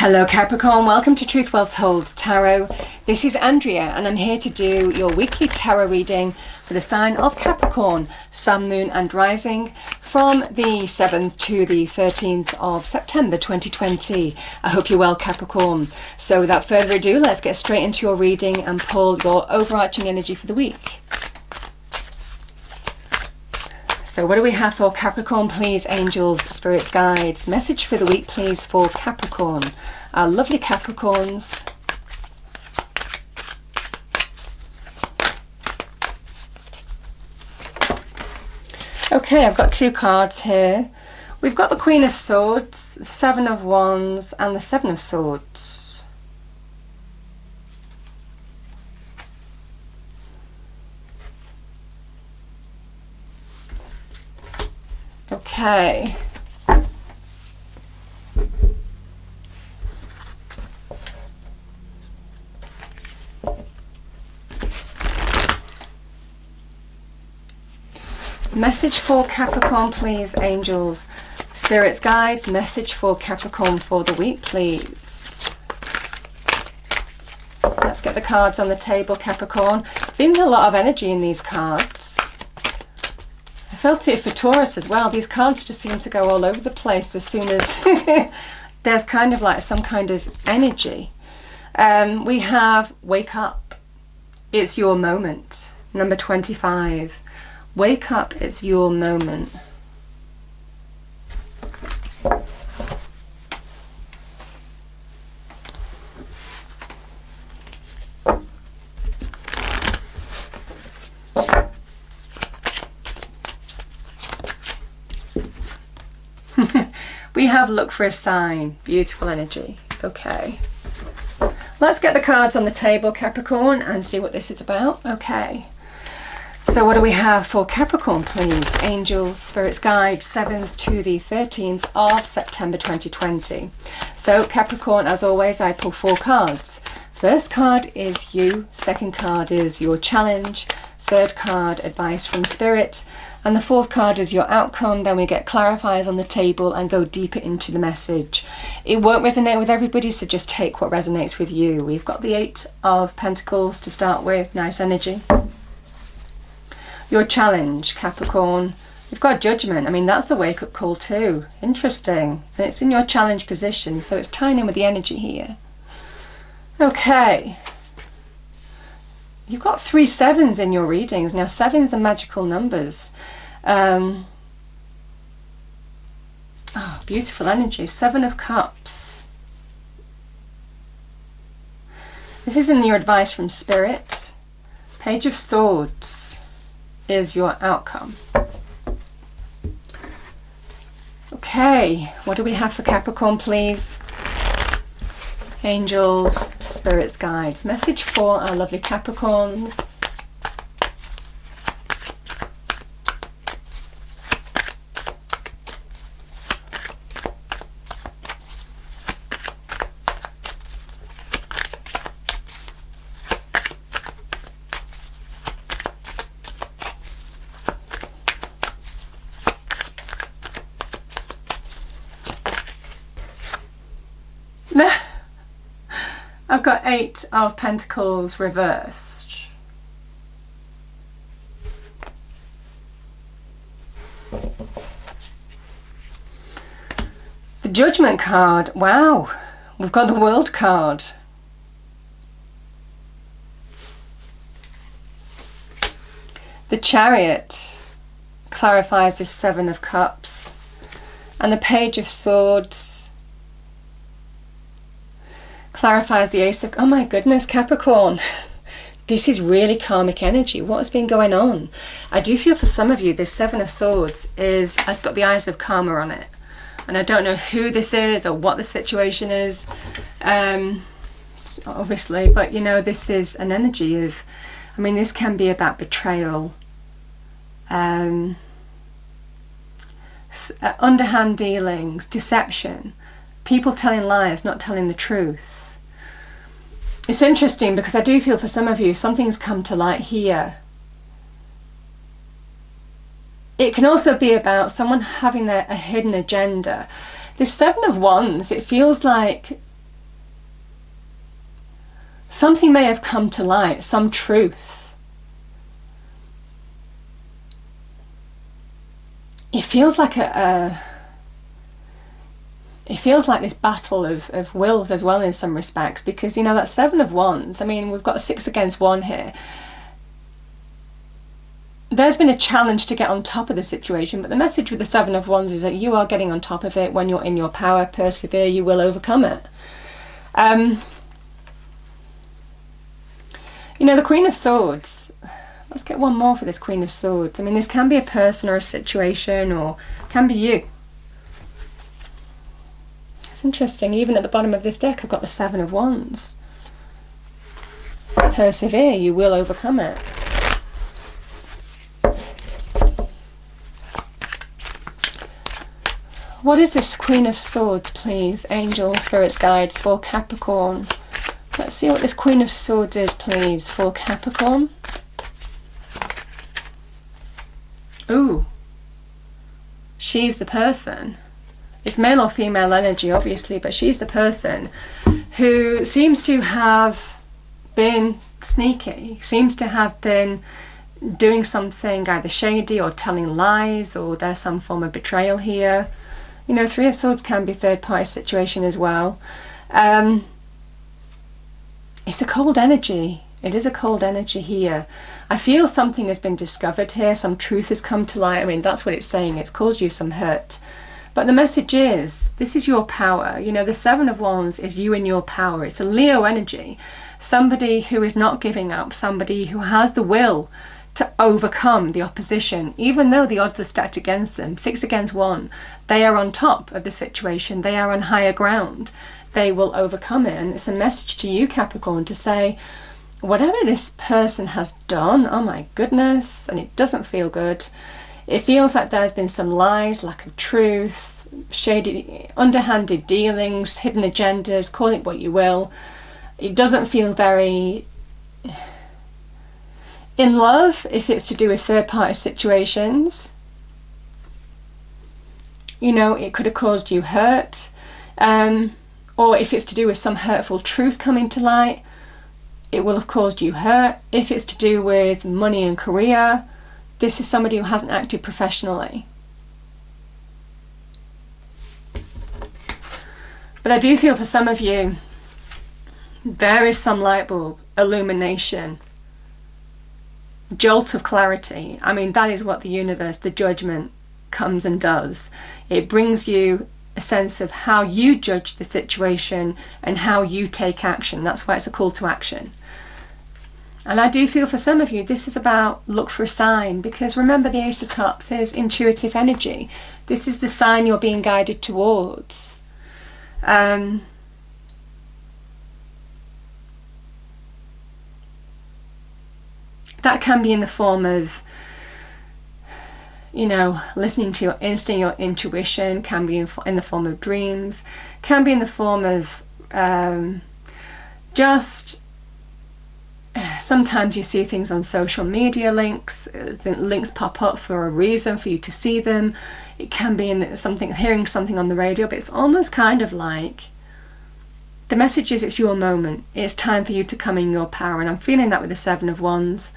Hello Capricorn, welcome to Truth Well Told Tarot. This is Andrea and I'm here to do your weekly tarot reading for the sign of Capricorn, Sun, Moon and Rising from the 7th to the 13th of September 2020. I hope you're well, Capricorn. So without further ado, let's get straight into your reading and pull your overarching energy for the week. So what do we have for Capricorn, please, angels, spirits, guides? Message for the week, please, for Capricorn. Our lovely Capricorns. Okay, I've got two cards here. We've got the Queen of Swords, the Seven of Wands, and the Seven of Swords. Okay. Message for Capricorn, please, angels, spirits, guides. Message for Capricorn for the week, please. Let's get the cards on the table, Capricorn. Feeling a lot of energy in these cards. I felt it for Taurus as well. These cards just seem to go all over the place as soon as there's kind of like some kind of energy. We have Wake Up. It's your moment. Number 25. Wake up, it's your moment. We have Look for a Sign. Beautiful energy. Okay. Let's get the cards on the table, Capricorn, and see what this is about. Okay. So what do we have for Capricorn, please? Angels, spirits, guides, 7th to the 13th of September 2020. So Capricorn, as always, I pull 4 cards. First card is you. Second card is your challenge. Third card, advice from spirit. And the fourth card is your outcome. Then we get clarifiers on the table and go deeper into the message. It won't resonate with everybody, so just take what resonates with you. We've got the 8 of Pentacles to start with. Nice energy. Your challenge, Capricorn. We've got Judgment. I mean, that's the wake-up call too. Interesting. And it's in your challenge position, so it's tying in with the energy here. Okay. You've got 3 sevens in your readings. Now, 7s are magical numbers. Oh, beautiful energy. 7 of Cups. This is in your advice from Spirit. Page of Swords is your outcome. Okay, what do we have for Capricorn, please? Angels, spirits, guides. Message for our lovely Capricorns. I've got 8 of Pentacles reversed. The Judgment card. Wow. We've got the World card. The Chariot clarifies this 7 of Cups. And the Page of Swords clarifies the Ace of... Oh my goodness, Capricorn. This is really karmic energy. What has been going on? I do feel for some of you, this 7 of Swords has got the Eyes of Karma on it. And I don't know who this is or what the situation is, obviously. But, you know, this is an energy of... I mean, this can be about betrayal. Underhand dealings, deception. People telling lies, not telling the truth. It's interesting because I do feel for some of you something's come to light here. It can also be about someone having a hidden agenda. This 7 of Wands, it feels like something may have come to light, some truth. It feels like it feels like this battle of wills as well in some respects, because, you know, that 7 of Wands, I mean, we've got 6 against 1 here. There's been a challenge to get on top of the situation, but the message with the 7 of Wands is that you are getting on top of it when you're in your power. Persevere, you will overcome it. You know, the Queen of Swords, let's get one more for this Queen of Swords. I mean, this can be a person or a situation, or can be you. It's interesting, even at the bottom of this deck I've got the 7 of Wands. Persevere, you will overcome it. What is this Queen of Swords, please? Angels, spirits, guides for Capricorn. Let's see what this Queen of Swords is, please, for Capricorn. Ooh. She's the person. It's male or female energy, obviously, but she's the person who seems to have been sneaky, seems to have been doing something either shady or telling lies, or there's some form of betrayal here. You know, 3 of Swords can be third-party situation as well. It's a cold energy. It is a cold energy here. I feel something has been discovered here. Some truth has come to light. I mean, that's what it's saying. It's caused you some hurt. But the message is, this is your power. You know, the 7 of Wands is you in your power. It's a Leo energy. Somebody who is not giving up. Somebody who has the will to overcome the opposition, even though the odds are stacked against them. 6 against 1. They are on top of the situation. They are on higher ground. They will overcome it. And it's a message to you, Capricorn, to say, whatever this person has done, oh my goodness, and it doesn't feel good. It feels like there's been some lies, lack of truth, shady, underhanded dealings, hidden agendas, call it what you will. It doesn't feel very in love if it's to do with third-party situations. You know, it could have caused you hurt. Or if it's to do with some hurtful truth coming to light, it will have caused you hurt. If it's to do with money and career, this is somebody who hasn't acted professionally. But I do feel for some of you, there is some light bulb, illumination, jolt of clarity. I mean, that is what the universe, the judgment, comes and does. It brings you a sense of how you judge the situation and how you take action. That's why it's a call to action. And I do feel for some of you, this is about look for a sign, because remember the Ace of Cups is intuitive energy. This is the sign you're being guided towards. That can be in the form of, you know, listening to your instinct, your intuition, can be in the form of dreams, can be in the form of just sometimes you see things on social media, links pop up for a reason, for you to see them. It can be in something, hearing something on the radio, but it's almost kind of like the message is it's your moment. It's time for you to come in your power, and I'm feeling that with the 7 of Wands,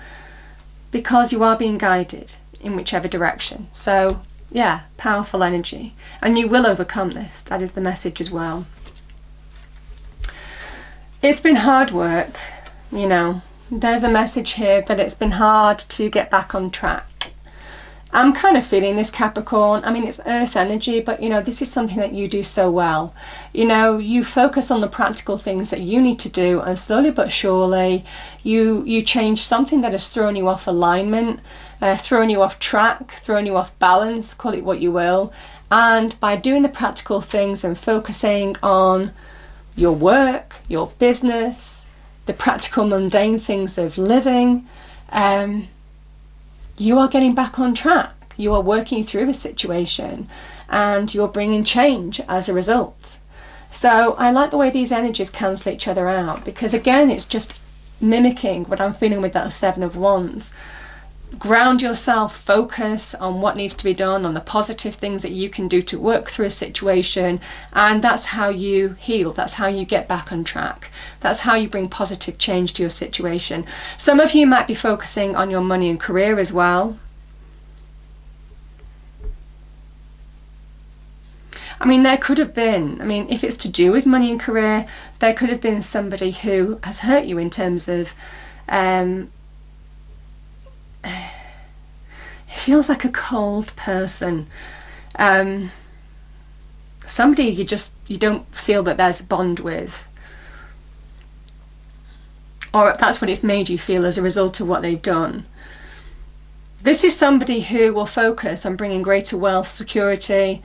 because you are being guided in whichever direction. So yeah, powerful energy, and you will overcome this. That is the message as well. It's been hard work, you know. There's a message here that it's been hard to get back on track. I'm kind of feeling this, Capricorn. I mean, it's earth energy, but you know, this is something that you do so well. You know, you focus on the practical things that you need to do, and slowly but surely you change something that has thrown you off alignment, thrown you off track, thrown you off balance, call it what you will. And by doing the practical things and focusing on your work, your business, the practical mundane things of living, you are getting back on track. You are working through a situation and you're bringing change as a result. So I like the way these energies cancel each other out, because again, it's just mimicking what I'm feeling with that 7 of Wands. ground yourself, focus on what needs to be done, on the positive things that you can do to work through a situation, and that's how you heal, that's how you get back on track, that's how you bring positive change to your situation. Some of you might be focusing on your money and career as well. I mean, there could have been, I mean, if it's to do with money and career, there could have been somebody who has hurt you in terms of it feels like a cold person, somebody you don't feel that there's a bond with, or that's what it's made you feel as a result of what they've done. This is somebody who will focus on bringing greater wealth, security,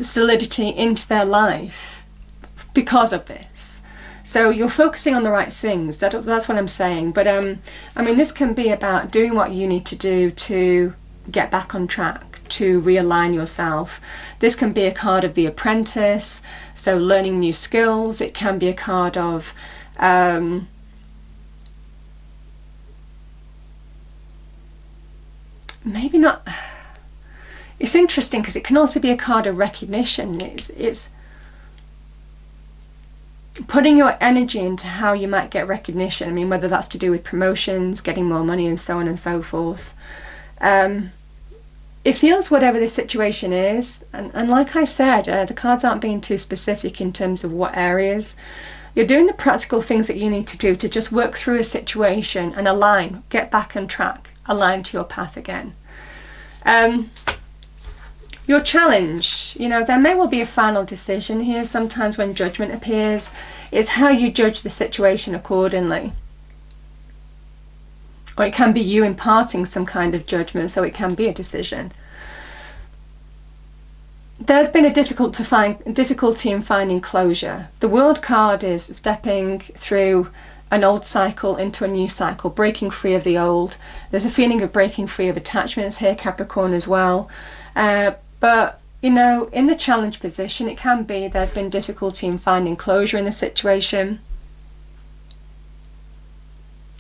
solidity into their life because of this. So you're focusing on the right things. That's what I'm saying. But I mean, this can be about doing what you need to do to get back on track, to realign yourself. This can be a card of the apprentice, so learning new skills. It can be a card of maybe not. It's interesting because it can also be a card of recognition. It's putting your energy into how you might get recognition. I mean, whether that's to do with promotions, getting more money, and so on and so forth. It feels whatever the situation is, and like I said, the cards aren't being too specific in terms of what areas. You're doing the practical things that you need to do to just work through a situation and align, get back on track, align to your path again. Your challenge, you know, there may well be a final decision here. Sometimes when judgment appears, it's how you judge the situation accordingly. Or it can be you imparting some kind of judgment, so it can be a decision. There's been a difficulty in finding closure. The World card is stepping through an old cycle into a new cycle, breaking free of the old. There's a feeling of breaking free of attachments here, Capricorn, as well. But, you know, in the challenge position, it can be there's been difficulty in finding closure in the situation.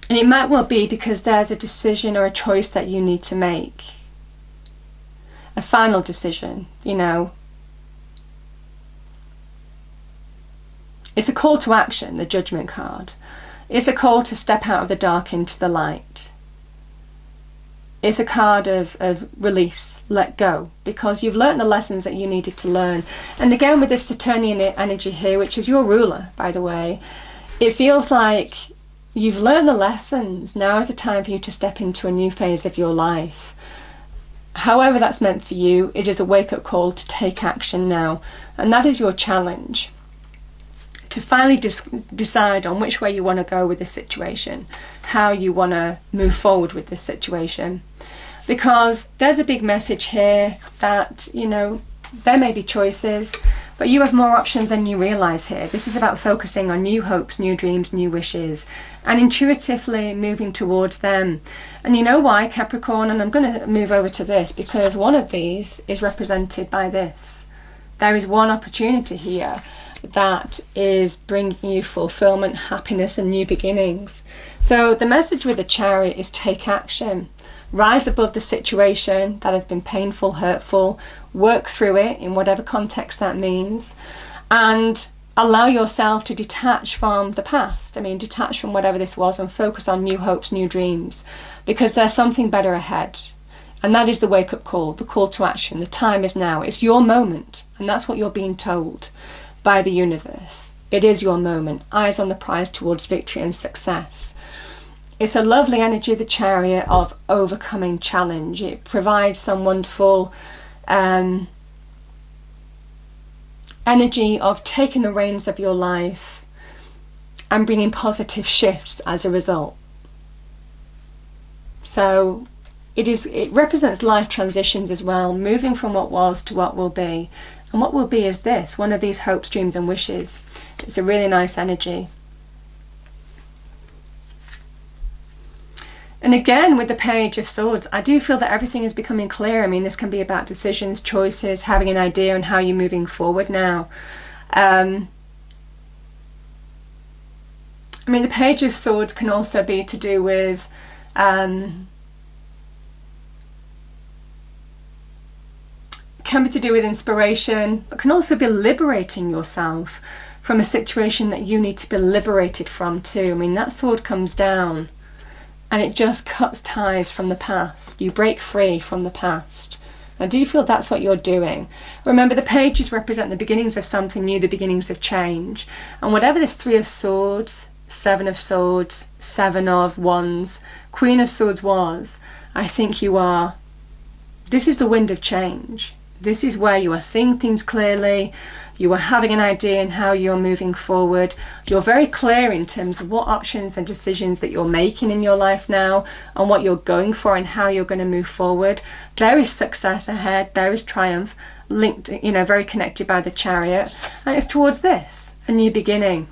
And it might well be because there's a decision or a choice that you need to make. A final decision, you know. It's a call to action, the Judgment card. It's a call to step out of the dark into the light. It's a card of release, let go, because you've learnt the lessons that you needed to learn. And again, with this Saturnian energy here, which is your ruler, by the way, it feels like you've learned the lessons. Now is the time for you to step into a new phase of your life. However that's meant for you, it is a wake-up call to take action now. And that is your challenge. To finally decide on which way you want to go with this situation, how you want to move forward with this situation. Because there's a big message here that, you know, there may be choices, but you have more options than you realise here. This is about focusing on new hopes, new dreams, new wishes, and intuitively moving towards them. And you know why, Capricorn? And I'm going to move over to this, because one of these is represented by this. There is one opportunity here that is bringing you fulfillment, happiness, and new beginnings. So the message with the Chariot is take action. Rise above the situation that has been painful, hurtful, work through it in whatever context that means, and allow yourself to detach from the past. I mean, detach from whatever this was and focus on new hopes, new dreams, because there's something better ahead. And that is the wake-up call, the call to action. The time is now. It's your moment, and that's what you're being told by the universe. It is your moment. Eyes on the prize towards victory and success. It's a lovely energy, the Chariot, of overcoming challenge. It provides some wonderful energy of taking the reins of your life and bringing positive shifts as a result. So it represents life transitions as well, moving from what was to what will be. And what will be is this, one of these hopes, dreams and wishes. It's a really nice energy. And again, with the Page of Swords, I do feel that everything is becoming clear. I mean, this can be about decisions, choices, having an idea on how you're moving forward now. I mean, the Page of Swords can also be to do with can be to do with inspiration, but can also be liberating yourself from a situation that you need to be liberated from too. I mean, that sword comes down and it just cuts ties from the past. You break free from the past. Now, do you feel that's what you're doing? Remember, the pages represent the beginnings of something new, the beginnings of change. And whatever this 3 of Swords, 7 of Swords, 7 of Wands, Queen of Swords was, I think you are, this is the wind of change. This is where you are seeing things clearly. You are having an idea in how you're moving forward. You're very clear in terms of what options and decisions that you're making in your life now, and what you're going for and how you're going to move forward. There is success ahead. There is triumph linked, you know, very connected by the Chariot. And it's towards this, a new beginning.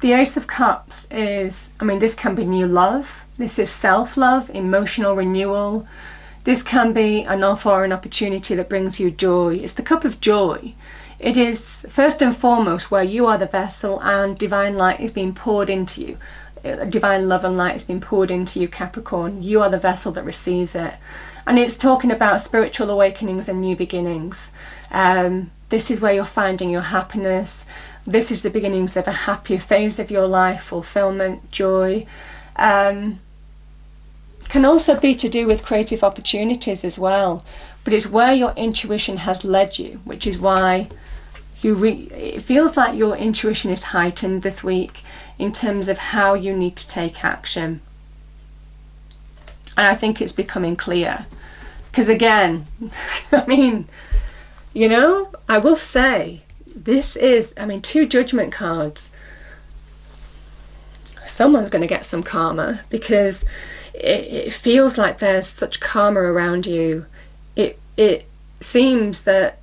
The Ace of Cups is, I mean, this can be new love. This is self-love, emotional renewal. This can be an offer or an opportunity that brings you joy. It's the cup of joy. It is first and foremost where you are the vessel and divine light is being poured into you. Divine love and light is being poured into you, Capricorn. You are the vessel that receives it. And it's talking about spiritual awakenings and new beginnings. This is where you're finding your happiness. This is the beginnings of a happier phase of your life, fulfillment, joy. Can also be to do with creative opportunities as well, but it's where your intuition has led you, which is why it feels like your intuition is heightened this week in terms of how you need to take action. And I think it's becoming clear, because again, I mean, you know, I will say this is, I mean, 2 judgment cards. Someone's going to get some karma, because it feels like there's such karma around you. It seems that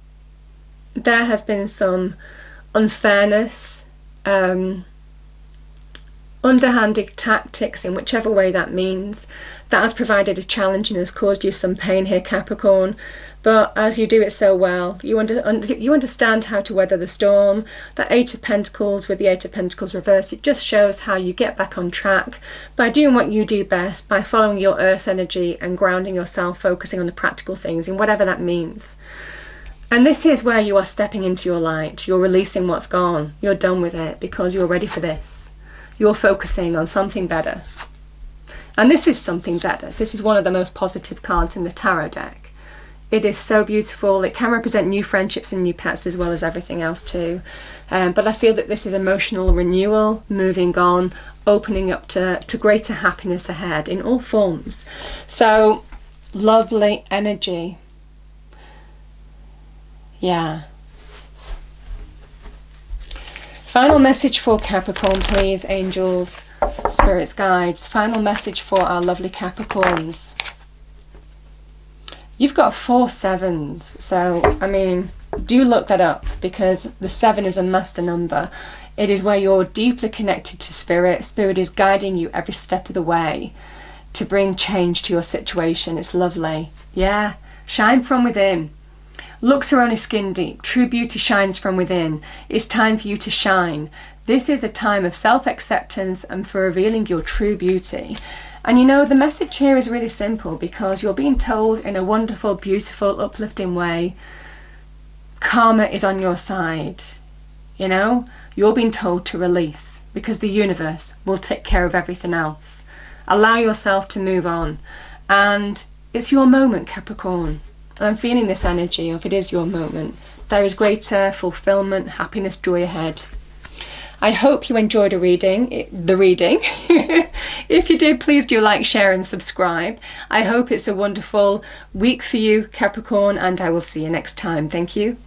there has been some unfairness, underhanded tactics, in whichever way that means, that has provided a challenge and has caused you some pain here, Capricorn. But as you do it so well, you understand how to weather the storm. That 8 of Pentacles with the 8 of Pentacles reversed, it just shows how you get back on track by doing what you do best, by following your earth energy and grounding yourself, focusing on the practical things in whatever that means. And this is where you are stepping into your light. You're releasing what's gone. You're done with it because you're ready for this. You're focusing on something better. And this is something better. This is one of the most positive cards in the tarot deck. It is so beautiful. It can represent new friendships and new pets as well as everything else too. But I feel that this is emotional renewal, moving on, opening up to greater happiness ahead in all forms. So, lovely energy. Yeah. Final message for Capricorn, please, angels, spirits, guides. Final message for our lovely Capricorns. You've got 4 7s, so, I mean, do look that up, because the 7 is a master number. It is where you're deeply connected to Spirit. Spirit is guiding you every step of the way to bring change to your situation. It's lovely. Yeah, shine from within. Looks are only skin deep. True beauty shines from within. It's time for you to shine. This is a time of self-acceptance and for revealing your true beauty. And you know, the message here is really simple, because you're being told in a wonderful, beautiful, uplifting way, karma is on your side. You know, you're being told to release, because the universe will take care of everything else. Allow yourself to move on. And it's your moment, Capricorn. And I'm feeling this energy of it is your moment. There is greater fulfillment, happiness, joy ahead. I hope you enjoyed the reading. If you did, please do like, share and subscribe. I hope it's a wonderful week for you, Capricorn, and I will see you next time. Thank you.